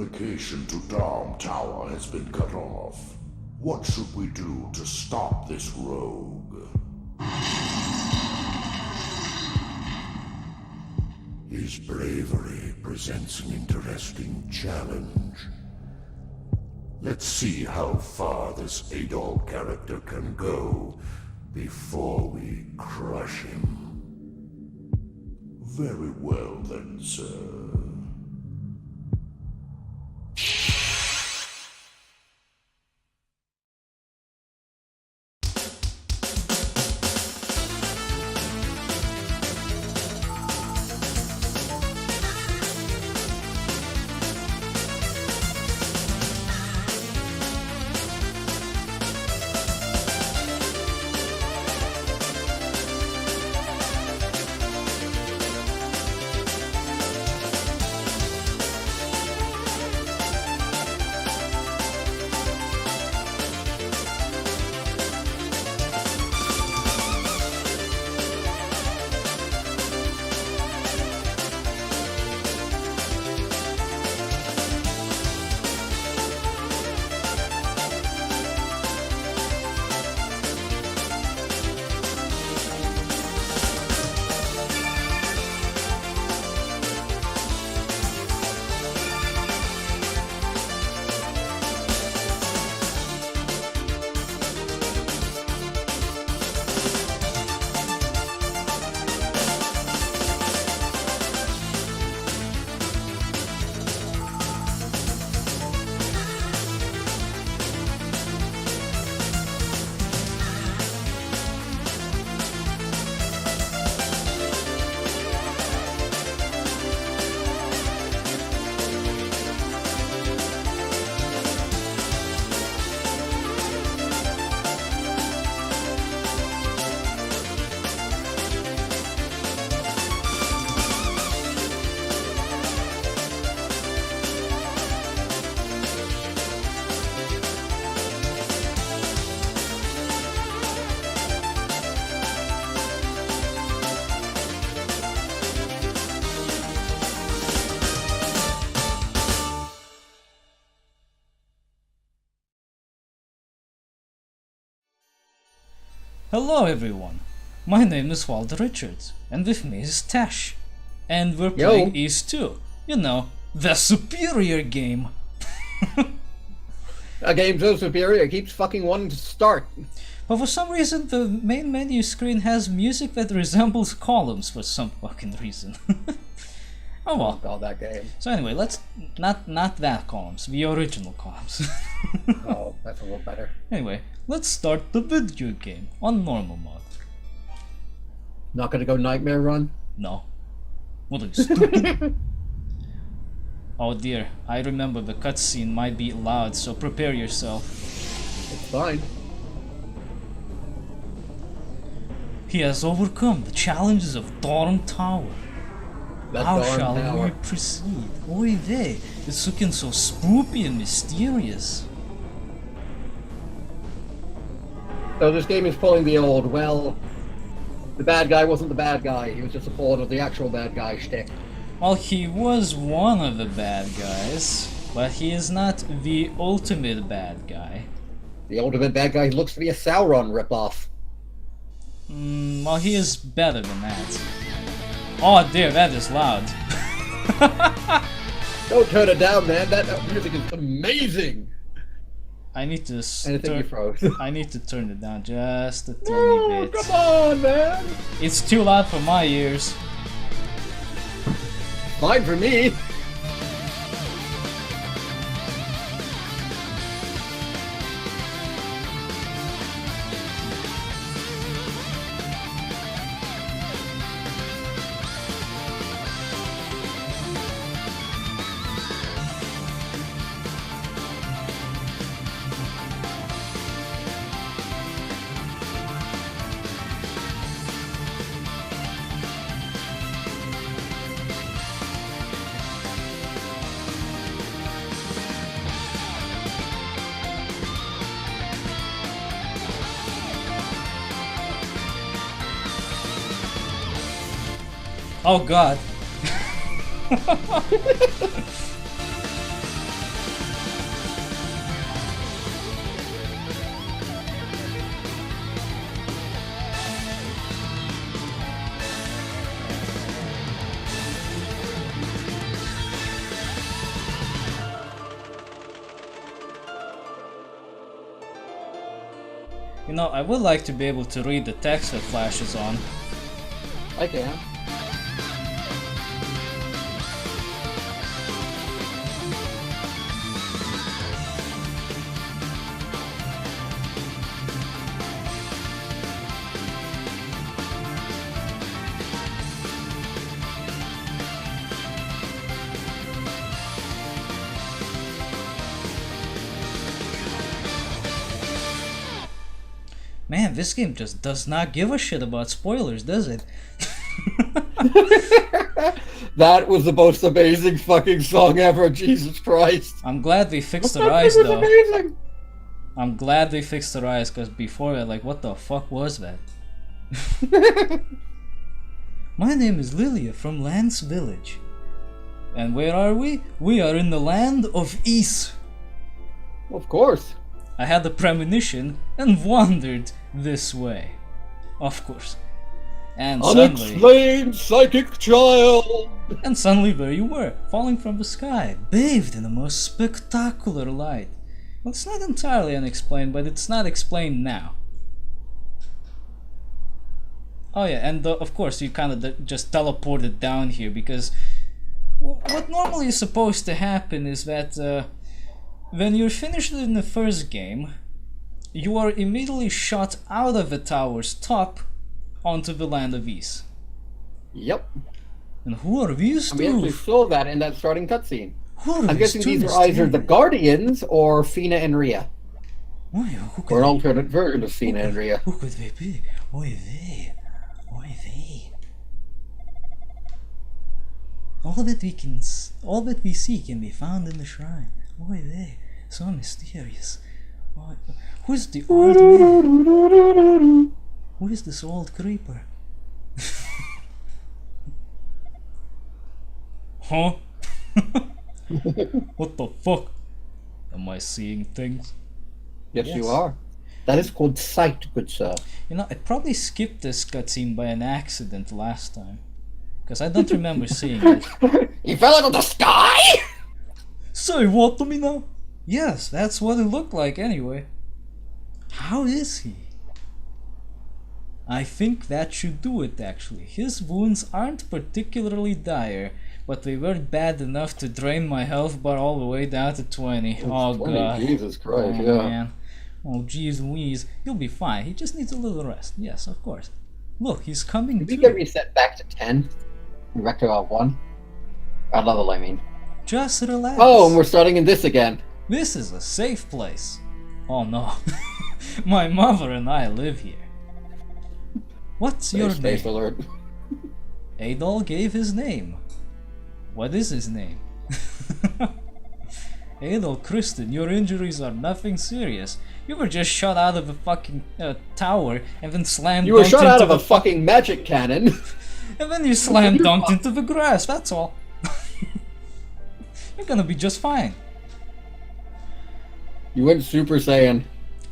communication to Dom Tower has been cut off. What should we do to stop this rogue? His bravery presents an interesting challenge. Let's see how far this Adol character can go before we crush him. Very well then, sir. Hello everyone, my name is Walter Richards, and with me is Tash. And we're playing East 2. You know, the superior game. A game so superior it keeps fucking wanting to start. But for some reason the main menu screen has music that resembles columns for some fucking reason. Oh well. Oh, that game. So anyway, let's not that columns, the original columns. Oh, that's a little better. Anyway, let's start the video game on normal mode. Not gonna go Nightmare Run? No. What are you, stupid? Oh dear, I remember the cutscene might be loud, so prepare yourself. It's fine. He has overcome the challenges of Dorm Tower. How shall we proceed? Oy vey, it's looking so spoopy and mysterious. So this game is pulling the old, well, the bad guy wasn't the bad guy, he was just a pawn of the actual bad guy shtick. Well, he was one of the bad guys, but he is not the ultimate bad guy. The ultimate bad guy looks to be a Sauron ripoff. Well, he is better than that. Oh dear, that is loud. Don't turn it down, man. That music is amazing. I need to Anything you froze. I need to turn it down just a tiny bit. Come on, man. It's too loud for my ears. Fine for me. Oh god. You know, I would like to be able to read the text that flashes on. I can. Man, this game just does not give a shit about spoilers, does it? That was the most amazing fucking song ever, Jesus Christ. I'm glad they fixed the rise, was though. amazing. I'm glad they fixed the rise, because before that, like, what the fuck was that? My name is Lilia from Lance Village. And where are we? We are in the land of Ys. Of course. I had a premonition and wandered this way. Of course. And suddenly... Unexplained psychic child! And suddenly there you were, falling from the sky, bathed in the most spectacular light. Well, it's not entirely unexplained, but it's not explained now. Oh yeah, and of course you kind of just teleported down here, because what normally is supposed to happen is that when you're finished in the first game, you are immediately shot out of the tower's top onto the land of Ys. Yep. And who are these And we actually two? saw that in that starting cutscene. Who are I'm guessing these two are either the mysterious- Guardians or Fina and Rhea. Who could Or an they- alternate version of Fina and Rhea. Who could they be? Oy vey. Oy vey. All that we see can be found in the shrine. Oy vey. So mysterious. Oy. Who's the old man? Who is this old creeper? Huh? What the fuck? Am I seeing things? Yes, Yes. you are. That is called sight, good sir. You know, I probably skipped this cutscene by an accident last time. Because I don't remember seeing it. He fell out of the sky? Say what to me now? Yes, that's what it looked like anyway. How is he? I think that should do it actually. His wounds aren't particularly dire, but they weren't bad enough to drain my health bar all the way down to 20. Oh 20, god. Jesus Christ, Oh yeah. man. Oh jeez Louise. He'll be fine. He just needs a little rest. Yes, of course. Look, he's coming Did we to. get reset back to 10? Back to 1? Level, I mean. Just relax. Oh, and we're starting in this again. This is a safe place. Oh no. My mother and I live here. What's your Space name? alert. Adol gave his name. What is his name? Adol Kristen, your injuries are nothing serious. You were just shot out of a fucking tower and then slammed You were dunked shot out into of a the fucking magic cannon. and then you slam dunked into the grass, that's all. You're gonna be just fine. You went Super Saiyan.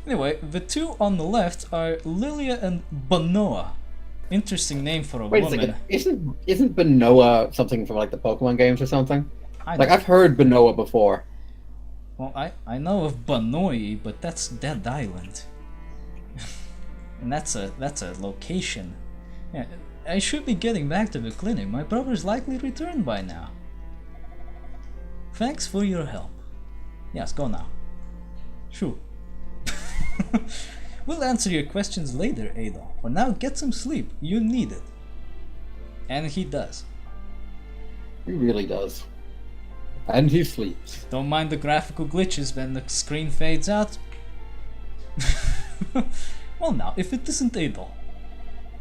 Anyway, the two on the left are Lilia and Banoa. Interesting name for a Wait a woman. second. Isn't Banoa something from like the Pokemon games or something? I Like know. I've heard Banoa before. Well, I know of Banoi, but that's Dead Island. And that's a location. Yeah, I should be getting back to the clinic. My brother's likely returned by now. Thanks for your help. Yes, go now. Shoo. We'll answer your questions later, Adol. For now, get some sleep. You need it. And he does. He really does. And he sleeps. Don't mind the graphical glitches when the screen fades out. Well now, if it isn't Adol,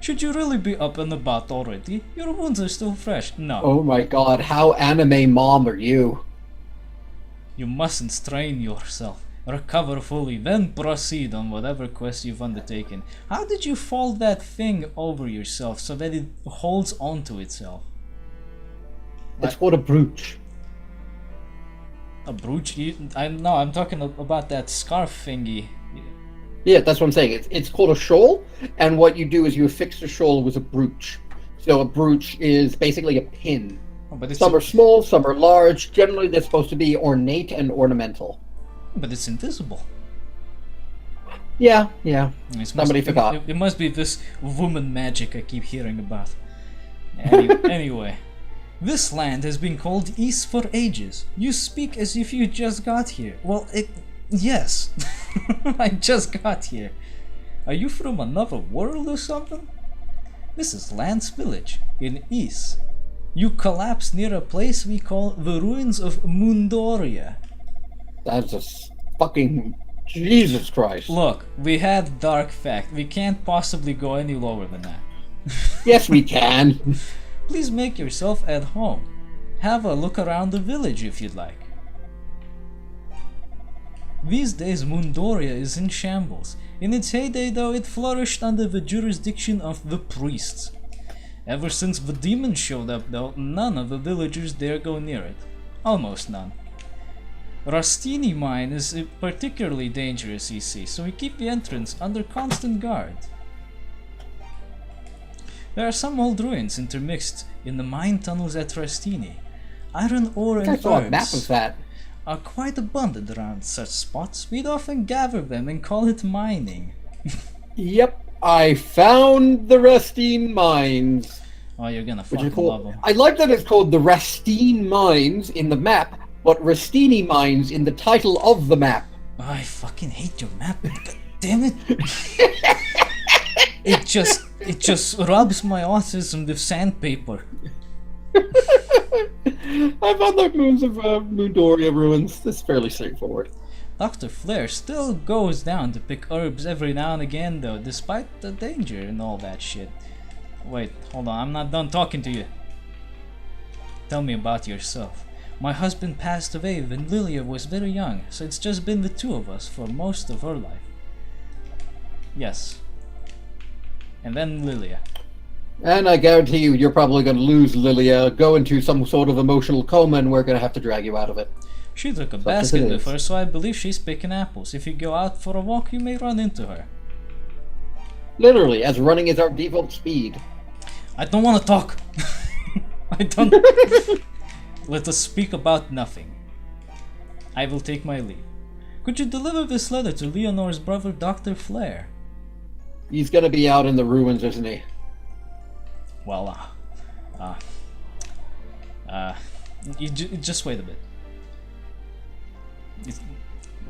should you really be up and about already? Your wounds are still fresh. No, Oh my god, how anime mom are you? you mustn't strain yourself. Recover fully, then proceed on whatever quest you've undertaken. How did you fold that thing over yourself so that it holds onto itself? It's called a brooch. A brooch? I'm talking about that scarf thingy. Yeah, that's what I'm saying. It's called a shawl, and what you do is you affix the shawl with a brooch. So a brooch is basically a pin. Oh, but it's Some are small, some are large. Generally, they're supposed to be ornate and ornamental. but it's invisible. Yeah. Somebody forgot. It must be this woman magic I keep hearing about. Anyway, this land has been called East for ages. You speak as if you just got here. Well, yes. I just got here. Are you from another world or something? This is Lance Village, in East. You collapsed near a place we call the ruins of Mundoria. That's just fucking Jesus Christ. Look, we had dark fact. We can't possibly go any lower than that. Yes, we can. Please make yourself at home. Have a look around the village if you'd like. These days Mundoria is in shambles. In its heyday though, it flourished under the jurisdiction of the priests. Ever since the demons showed up though, none of the villagers dare go near it. Almost none. Rastini mine is particularly dangerous, you see, so we keep the entrance under constant guard. There are some old ruins intermixed in the mine tunnels at Rastini. Iron ore and I saw a map herbs of that. are quite abundant around such spots. We'd often gather them and call it mining. Yep, I found the Rastine Mines. Oh, you're gonna Which fucking is love called, them. I like that it's called the Rastine Mines in the map, but Rastini Mines in the title of the map. Oh, I fucking hate your map. God damn it! It just rubs my autism with sandpaper. I found the ruins of Mundoria ruins. It's fairly straightforward. Dr. Flair still goes down to pick herbs every now and again though, despite the danger and all that shit. Wait, hold on, I'm not done talking to you. Tell me about yourself. My husband passed away when Lilia was very young, so it's just been the two of us for most of her life. Yes. And then Lilia. And I guarantee you, you're probably going to lose Lilia, go into some sort of emotional coma, and we're going to have to drag you out of it. She took a Such as basket it with is. her, so I believe she's picking apples. If you go out for a walk, you may run into her. Literally, as running is our default speed. I don't want to talk. I don't. Let us speak about nothing. I will take my leave. Could you deliver this letter to Leonore's brother, Dr. Flair? He's going to be out in the ruins, isn't he? Well, just wait a bit.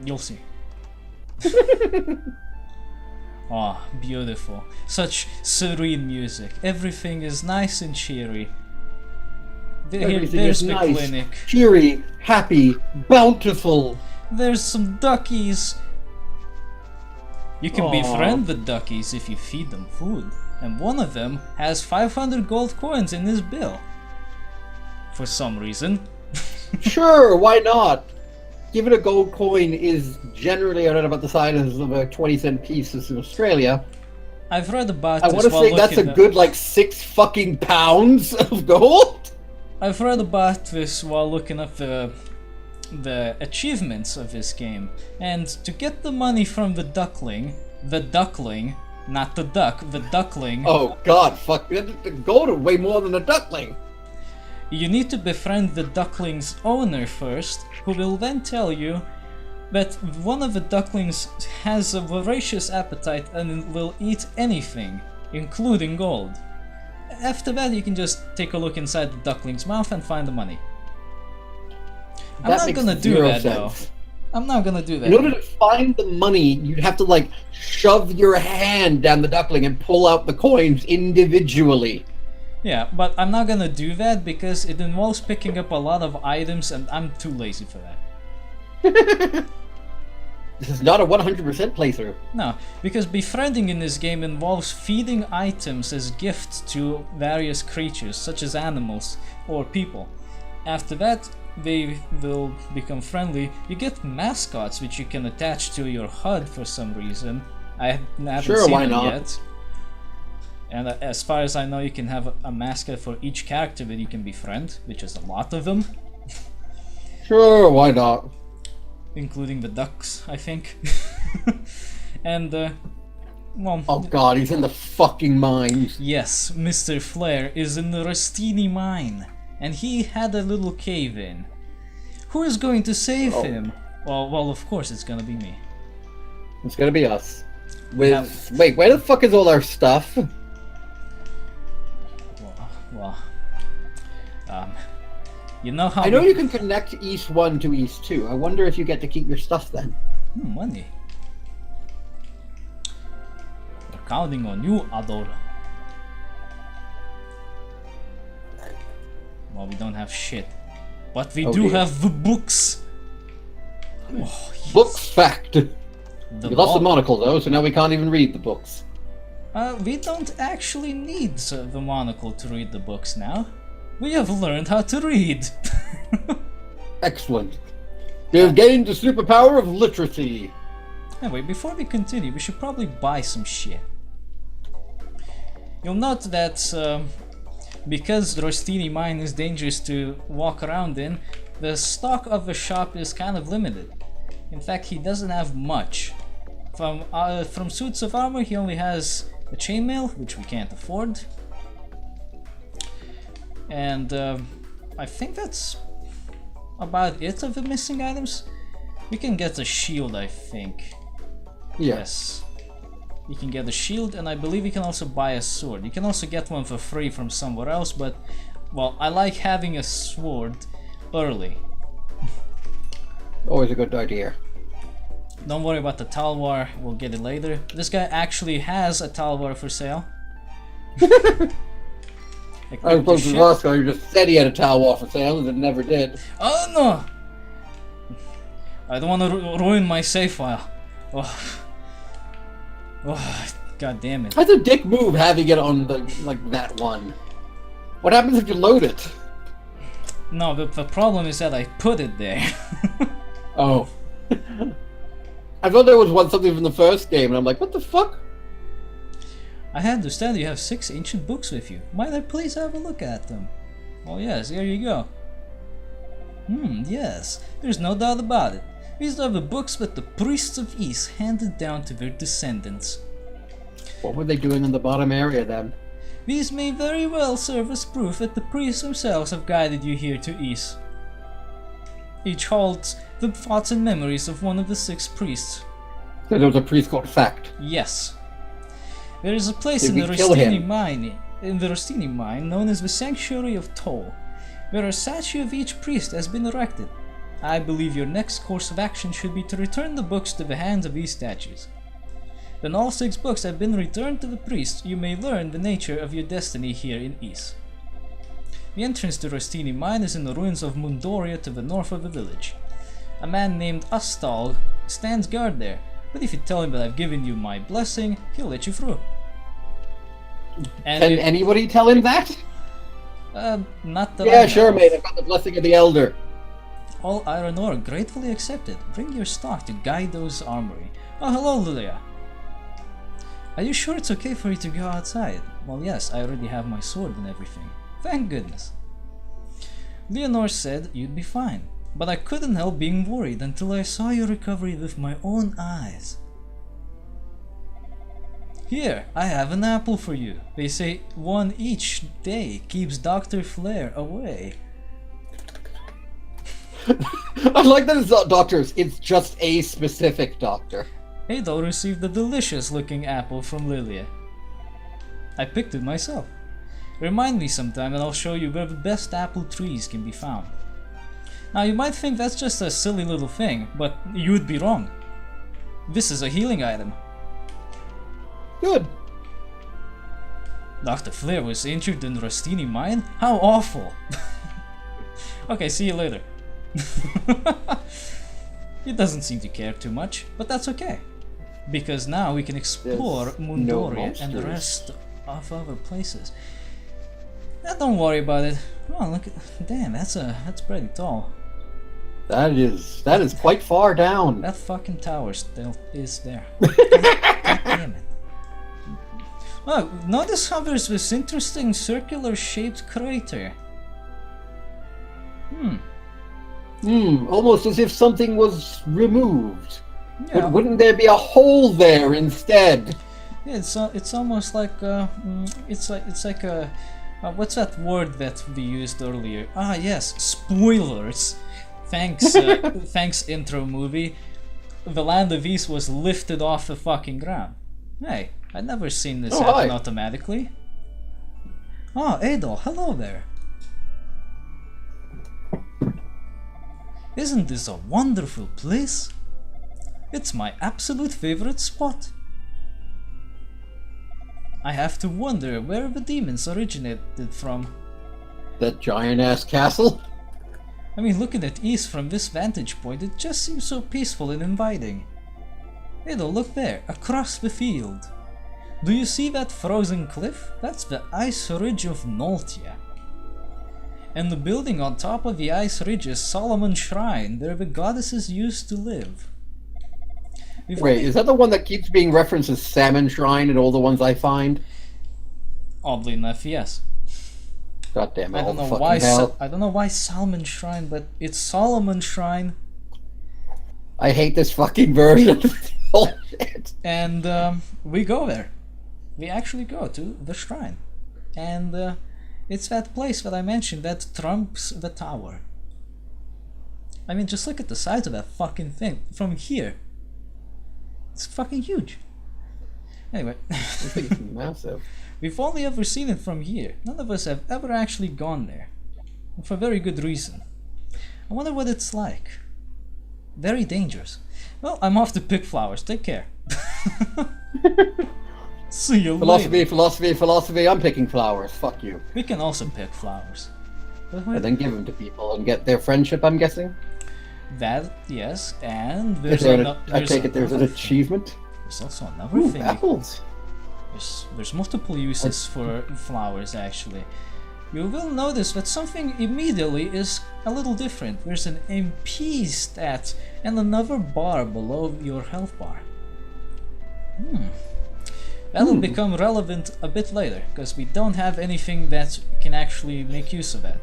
You'll see. Ah, beautiful. Such serene music. Everything is nice and cheery. Everything There's is the nice, clinic. cheery, happy, bountiful. There's some duckies. You can Aw. befriend the duckies if you feed them food. And one of them has 500 gold coins in his bill. For some reason. Sure, why not? Given a gold coin is generally around about the size of a 20-cent piece in Australia, I've read about I this want to while say that's a looking at- good, like, 6 fucking pounds of gold? I've read about this while looking up the achievements of this game, and to get the money from the duckling, not the duck, the duckling, Oh god, fuck, the gold is way more than a duckling. you need to befriend the duckling's owner first, who will then tell you that one of the ducklings has a voracious appetite and will eat anything, including gold. After that, you can just take a look inside the duckling's mouth and find the money. I'm That not makes gonna do zero that though. sense. I'm not gonna do that. In order to find the money, you'd have to, like, shove your hand down the duckling and pull out the coins individually. Yeah, but I'm not gonna do that because it involves picking up a lot of items and I'm too lazy for that. This is not a 100% playthrough. No, because befriending in this game involves feeding items as gifts to various creatures, such as animals or people. After that, they will become friendly. You get mascots which you can attach to your HUD for some reason. I haven't Sure, seen why them not? yet. And as far as I know, you can have a mascot for each character that you can befriend, which is a lot of them, Sure, why not? including the ducks, I think. And, well, Oh god, he's in the fucking mines. yes, Mr. Flair is in the Rastini mine, and he had a little cave in. Who is going to save him? Well, of course it's gonna be me. It's gonna be us. Wait, where the fuck is all our stuff? Well, you know how I know you can connect East 1 to East 2. I wonder if you get to keep your stuff then. Money. We're counting on you, Adol. Well, we don't have shit. But we do have the books. Oh, yes. Books fact. We lost the monocle though, so now we can't even read the books. We don't actually need the monocle to read the books now. We have learned how to read. Excellent. We have gained the superpower of literacy. Anyway, before we continue, we should probably buy some shit. You'll note that because the Rostini mine is dangerous to walk around in, the stock of the shop is kind of limited. In fact, he doesn't have much. From suits of armor, he only has a chainmail, which we can't afford. And I think that's about it of the missing items. We can get a shield, I think. Yeah. Yes. You can get a shield, and I believe you can also buy a sword. You can also get one for free from somewhere else, but, well, I like having a sword early. Always a good idea. Don't worry about the Talwar, we'll get it later. This guy actually has a Talwar for sale. I suppose the last guy who just said he had a Talwar for sale and it never did. Oh no! I don't want to ruin my save file. Oh, god damn it. That's a dick move having it on the that one. What happens if you load it? No, the problem is that I put it there. Oh. I thought there was something from the first game, and I'm like, what the fuck? I understand you have 6 ancient books with you. Might I please have a look at them? Oh yes, here you go. Yes, there's no doubt about it. These are the books that the priests of East handed down to their descendants. What were they doing in the bottom area then? These may very well serve as proof that the priests themselves have guided you here to East. Each holds the thoughts and memories of one of the 6 priests. So there was a priest called Fact. Yes. There is a place Did in we the kill Rostini mine known as the Sanctuary of Toll, where a statue of each priest has been erected. I believe your next course of action should be to return the books to the hands of these statues. When all 6 books have been returned to the priest, you may learn the nature of your destiny here in East. The entrance to Rostini mine is in the ruins of Mundoria to the north of the village. A man named Adol stands guard there, but if you tell him that I've given you my blessing, he'll let you through. And Can anybody tell him that? Not that Yeah, I sure, know. mate. I've got the blessing of the elder. All iron ore gratefully accepted. Bring your stock to Guido's armory. Oh, hello, Lilia. Are you sure it's okay for you to go outside? Well, yes, I already have my sword and everything. Thank goodness. Leonore said you'd be fine, but I couldn't help being worried until I saw your recovery with my own eyes. Here, I have an apple for you. They say 1 each day keeps Dr. Flair away. I like that it's not doctors, it's just a specific doctor. Adol received a delicious looking apple from Lilia. I picked it myself. Remind me sometime and I'll show you where the best apple trees can be found. Now you might think that's just a silly little thing, but you'd be wrong. This is a healing item. Good. Dr. Flair was injured in Rostini mine? How awful! Okay, see you later. He doesn't seem to care too much, but that's okay. Because now we can explore There's Mundoria no and the monsters. rest of other places. Don't worry about it. Oh, look at, damn, that's pretty tall. That is quite far down. That fucking tower still is there. God damn it. Oh, notice how there's this interesting circular shaped crater. Almost as if something was removed. Yeah, But wouldn't there be a hole there instead? yeah, it's almost like it's like a what's that word that we used earlier? Ah, yes, spoilers. Thanks, thanks intro movie. The Land of East was lifted off the fucking ground. Hey, I'd never seen this Oh, happen hi. automatically. Oh, Adol, hello there. Isn't this a wonderful place? It's my absolute favorite spot. I have to wonder where the demons originated from. That giant-ass castle? I mean, looking at East from this vantage point, it just seems so peaceful and inviting. Adol, look there, across the field. Do you see that frozen cliff? That's the ice ridge of Noltia. And the building on top of the ice ridge is Solomon's Shrine, where the goddesses used to live. Wait, is that the one that keeps being referenced as Salmon Shrine in all the ones I find? Oddly enough, yes. God damn it! I don't know fucking why. hell. I don't know why Solomon's Shrine, but it's Solomon's Shrine. I hate this fucking version. Bullshit. And we go there. We actually go to the shrine, and it's that place that I mentioned that trumps the tower. I mean, just look at the size of that fucking thing from here. It's fucking huge. Anyway, This thing's massive. we've only ever seen it from here. None of us have ever actually gone there, and for very good reason. I wonder what it's like. Very dangerous. Well, I'm off to pick flowers. Take care. See you Philosophy, later. philosophy, philosophy. I'm picking flowers. Fuck you. We can also pick flowers. But And then give them to people and get their friendship, I'm guessing? that, yes, and Is there's, there ano- I take it there's an another thing. achievement? There's also another Ooh, thing. apples. There's multiple uses for flowers, actually. You will notice that something immediately is a little different. There's an MP stat and another bar below your health bar. That'll become relevant a bit later, because we don't have anything that can actually make use of that.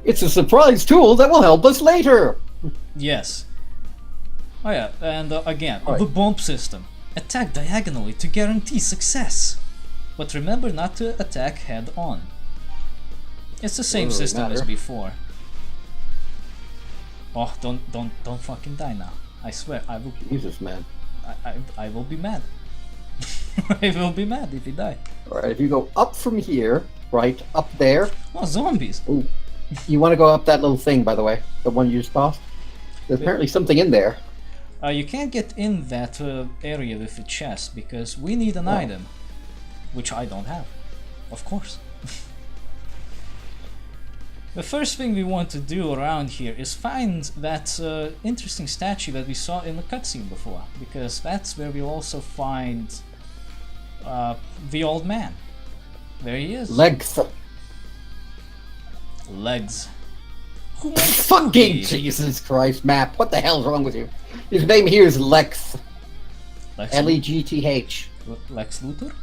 It's a surprise tool that will help us later! Yes. Oh yeah, and again, Right. the bomb system. Attack diagonally to guarantee success. But remember not to attack head on. It's the same Doesn't really system as matter. before. Oh, don't fucking die now. I swear, Jesus, man. I will be mad. I will be mad if you die. Alright, if you go up from here, right, up there. Oh, zombies! Ooh. You want to go up that little thing, by the way? The one you just passed? There's apparently something in there. You can't get in that area with the chest because we need an item, which I don't have, of course. The first thing we want to do around here is find that interesting statue that we saw in the cutscene before, because that's where we'll also find the old man. There he is. Legs. Legs. Who might Fucking be? Jesus Christ, Map. What the hell's wrong with you? His name here is Lex. Lex, L-E-G-T-H. Lex Luthor?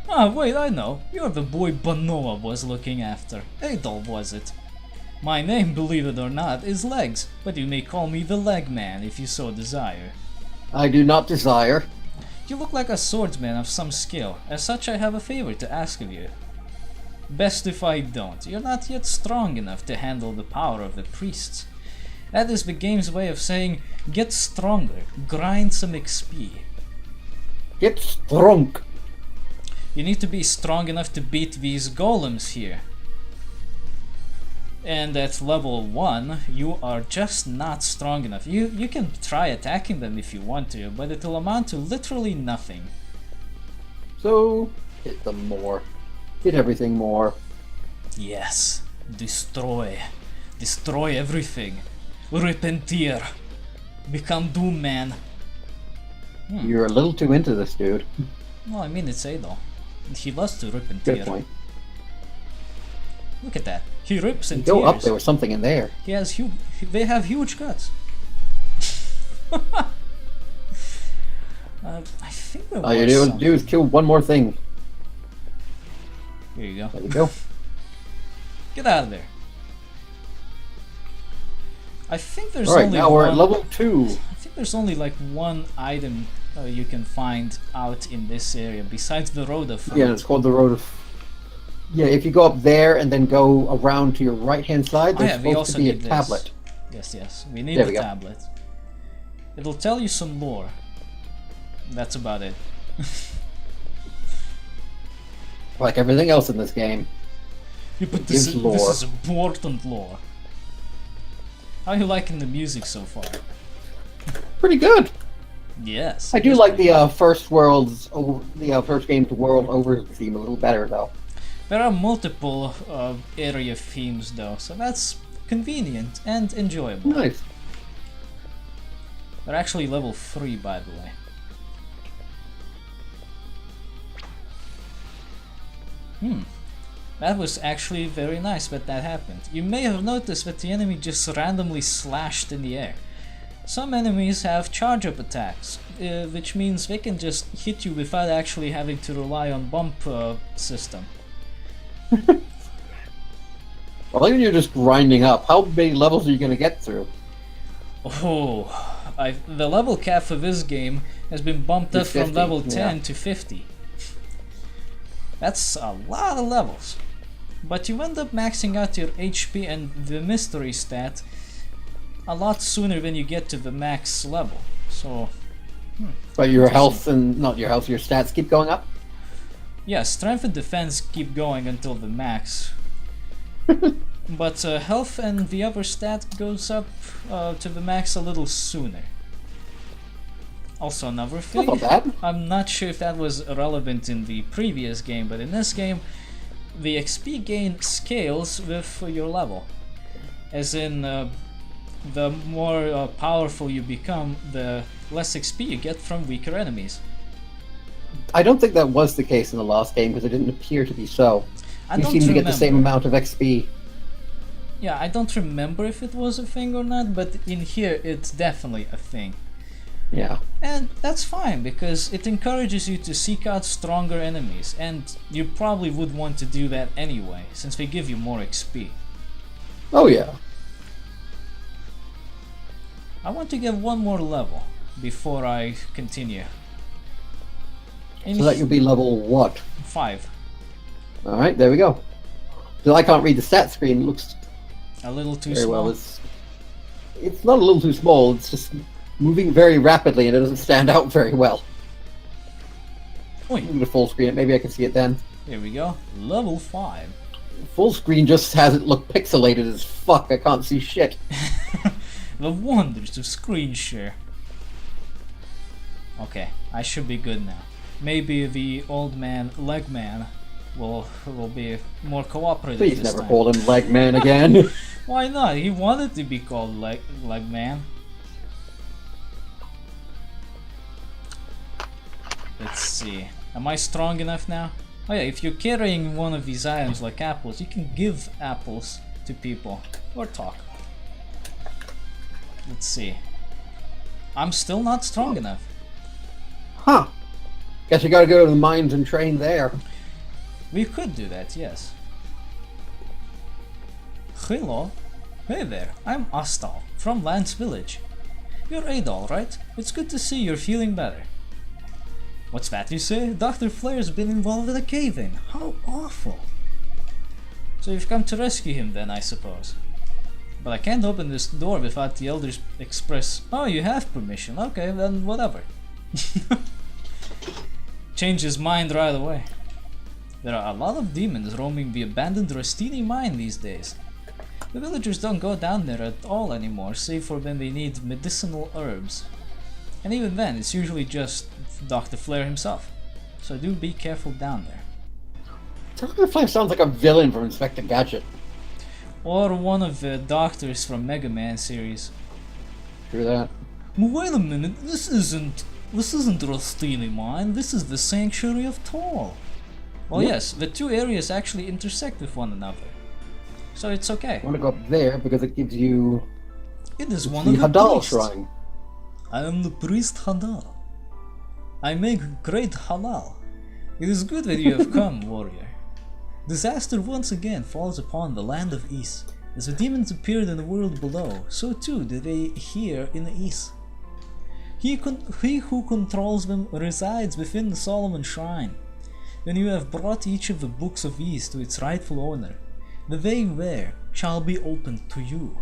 Ah, wait, I know. You're the boy Banoa was looking after. Adol, was it? My name, believe it or not, is Legs, but you may call me the Leg Man if you so desire. I do not desire. You look like a swordsman of some skill. As such, I have a favor to ask of you. Best if I don't. You're not yet strong enough to handle the power of the priests. That is the game's way of saying, get stronger, grind some XP. Get strong. You need to be strong enough to beat these golems here. And at level 1, you are just not strong enough. You can try attacking them if you want to, but it will amount to literally nothing. So, hit them more. Hit everything more. Yes, destroy. Destroy everything. Repentir. Become Doom Man. You're a little too into this, dude. Well, I mean, it's Adol. He loves to rip and Good tear. point. Look at that. He rips and Go tears. up, there was something in there. He has huge. They have huge guts. I think there All you was do something. is kill one more thing. Here you go. There you go. Get out of there. I think there's Alright, only now we're one. at level 2. I think there's only like one item you can find out in this area besides the Rhoda fruit. Yeah, it's called the Road of... Yeah, if you go up there and then go around to your right-hand side, Oh, there's yeah, we supposed also to be a need this. tablet. Yes, yes. We need There the we go. tablet. It'll tell you some lore. That's about it. Like everything else in this game. Yeah, but Gives this lore. is important lore. How are you liking the music so far? Pretty good. Yes. I do like the first game's world over theme a little better though. There are multiple area themes though, so that's convenient and enjoyable. Nice. They're actually level 3, by the way. That was actually very nice that happened. You may have noticed that the enemy just randomly slashed in the air. Some enemies have charge-up attacks, which means they can just hit you without actually having to rely on bump system. Well, even you're just grinding up. How many levels are you going to get through? Oh, the level cap for this game has been bumped up from 50, level 10 yeah. to 50. That's a lot of levels. But you end up maxing out your HP and the mystery stat a lot sooner when you get to the max level. So, But your health and not your health, your stats keep going up. yeah, strength and defense keep going until the max. But health and the other stat goes up to the max a little sooner. Also, another thing, Not bad. I'm not sure if that was relevant in the previous game, but in this game, the XP gain scales with your level. As in, the more powerful you become, the less XP you get from weaker enemies. I don't think that was the case in the last game because it didn't appear to be so. You seem to get the same amount of XP. Yeah, I don't remember if it was a thing or not, but in here it's definitely a thing. Yeah. And that's fine, because it encourages you to seek out stronger enemies, and you probably would want to do that anyway, since they give you more XP. Oh yeah. I want to get one more level before I continue. So that you'll be level what? 5. Alright, there we go. So I can't read the stat screen, it looks A little too very small. well. It's not a little too small, it's just moving very rapidly and it doesn't stand out very well. Oi, Moving to full screen, maybe I can see it then. here we go. Level 5. Full screen just has it look pixelated as fuck, I can't see shit. The wonders of screen share. Okay, I should be good now. Maybe the old man, leg man, will be more cooperative Please this never time. call him leg man again. Why not? He wanted to be called leg man. Let's see. Am I strong enough now? Oh yeah, if you're carrying one of these items like apples, you can give apples to people or talk. Let's see. I'm still not strong enough. Huh. Guess you gotta go to the mines and train there. We could do that, yes. Hello. Hey there, I'm Adol from Lance Village. You're Adol, right? It's good to see you're feeling better. What's that you say? Dr. Flair's been involved in a cave-in. How awful. So you've come to rescue him then, I suppose. But I can't open this door without the elders express, oh, you have permission. Okay, then whatever. Change his mind right away. There are a lot of demons roaming the abandoned Rastini mine these days. The villagers don't go down there at all anymore, save for when they need medicinal herbs. And even then, it's usually just Dr. Flair himself. So do be careful down there. Dr. Flame sounds like a villain from Inspector Gadget. Or one of the doctors from Mega Man series. Hear that? Wait a minute, this isn't Rastini mine, this is the Sanctuary of Toll. Well, yes, the two areas actually intersect with one another. So it's okay. I want to go up there because it gives you It is one the of the Adol priests. shrine. I am the priest Hadal. I make great halal. It is good that you have come, warrior. Disaster once again falls upon the land of East. As the demons appeared in the world below, so too do they here in the East. He who controls them resides within the Solomon Shrine. When you have brought each of the books of East to its rightful owner, the way there shall be opened to you.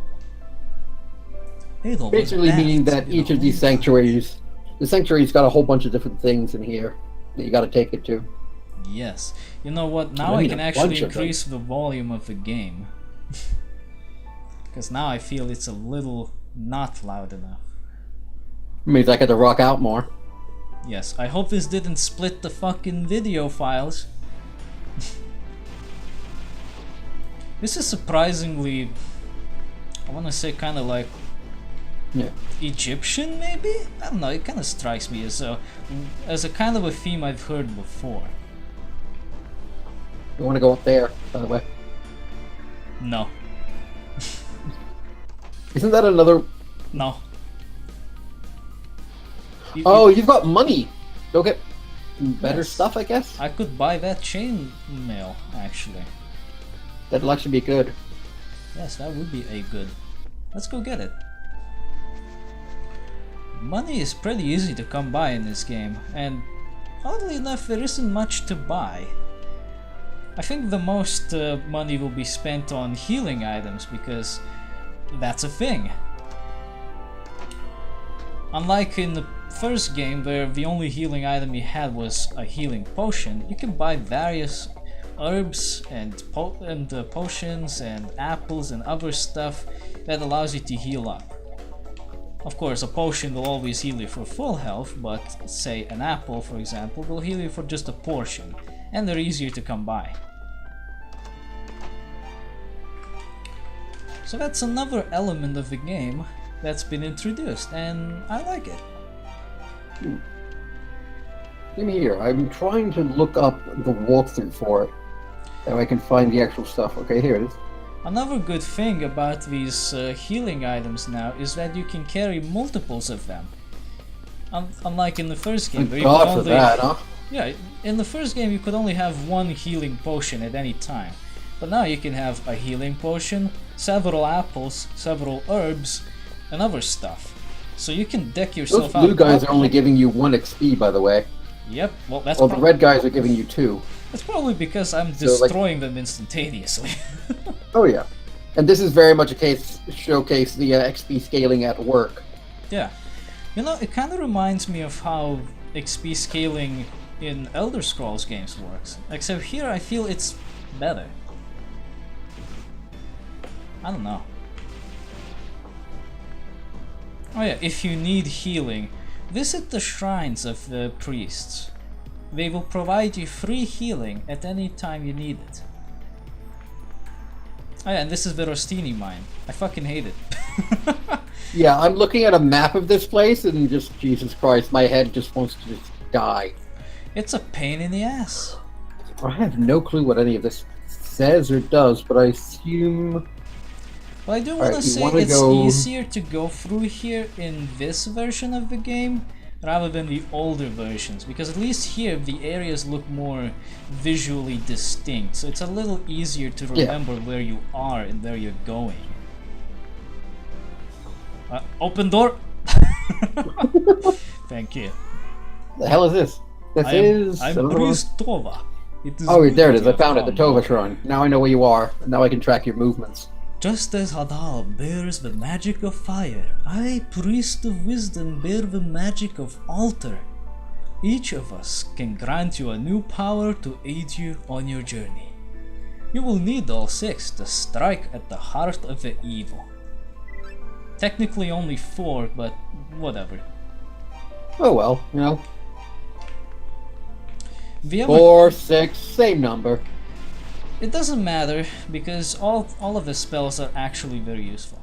Adol was Basically meaning bathed that in each a of these holy sanctuaries The sanctuary's got a whole bunch of different things in here that you got to take it to. Yes. You know what? Now I I mean, can a actually bunch of them. increase the volume of the game. Because now I feel it's a little not loud enough. Means I get to rock out more. Yes, I hope this didn't split the fucking video files. This is surprisingly, I want to say kind of like Yeah. Egyptian, maybe? I don't know, it kind of strikes me as a kind of a theme I've heard before. You want to go up there, by the way? No. Isn't that another... No. Oh, you've got money! Go get better Yes. stuff, I guess? I could buy that chain mail, actually. That'll actually be good. Yes, that would be a good. Let's go get it. Money is pretty easy to come by in this game, and oddly enough, there isn't much to buy. I think the most money will be spent on healing items, because that's a thing. Unlike in the first game, where the only healing item you had was a healing potion, you can buy various herbs and potions and apples and other stuff that allows you to heal up. Of course, a potion will always heal you for full health, but say an apple, for example, will heal you for just a portion, and they're easier to come by. So that's another element of the game that's been introduced, and I like it. Give me here. I'm trying to look up the walkthrough for it. So I can find the actual stuff. Okay, here it is. Another good thing about these healing items now is that you can carry multiples of them. Unlike in the first game, where Thank you could God for only... that, huh? Yeah, in the first game you could only have one healing potion at any time. But now you can have a healing potion, several apples, several herbs, and other stuff. So you can deck yourself Those out. blue guys are only giving you 1 XP, by the way. Yep, well that's, Well, the red guys are giving you 2. that's probably because I'm So, like- destroying them instantaneously. Oh yeah. And this is very much a case showcase the XP scaling at work. Yeah. You know, it kind of reminds me of how XP scaling in Elder Scrolls games works. Except here I feel it's better. I don't know. Oh yeah, if you need healing, visit the shrines of the priests. They will provide you free healing at any time you need it. Oh yeah, and this is the Rostini mine. I fucking hate it. Yeah, I'm looking at a map of this place and just, Jesus Christ, my head just wants to just die. It's a pain in the ass. I have no clue what any of this says or does, but I assume... Well, I do want to Alright, you say wanna it's go- easier to go through here in this version of the game rather than the older versions, because at least here the areas look more visually distinct, so it's a little easier to remember where you are and where you're going. Open door! Thank you. The hell is this? This is... I I'm don't know. Priest Tova. It is Oh, good there it that is. you I found it. have The come. Tova Shrine. Now I know where you are. And now I can track your movements. Just as Adol bears the magic of fire, I, Priest of Wisdom, bear the magic of Altar. Each of us can grant you a new power to aid you on your journey. You will need all 6 to strike at the heart of the evil. Technically only 4, but whatever. Oh well, you know. The other 4, 6, same number. It doesn't matter, because all of the spells are actually very useful.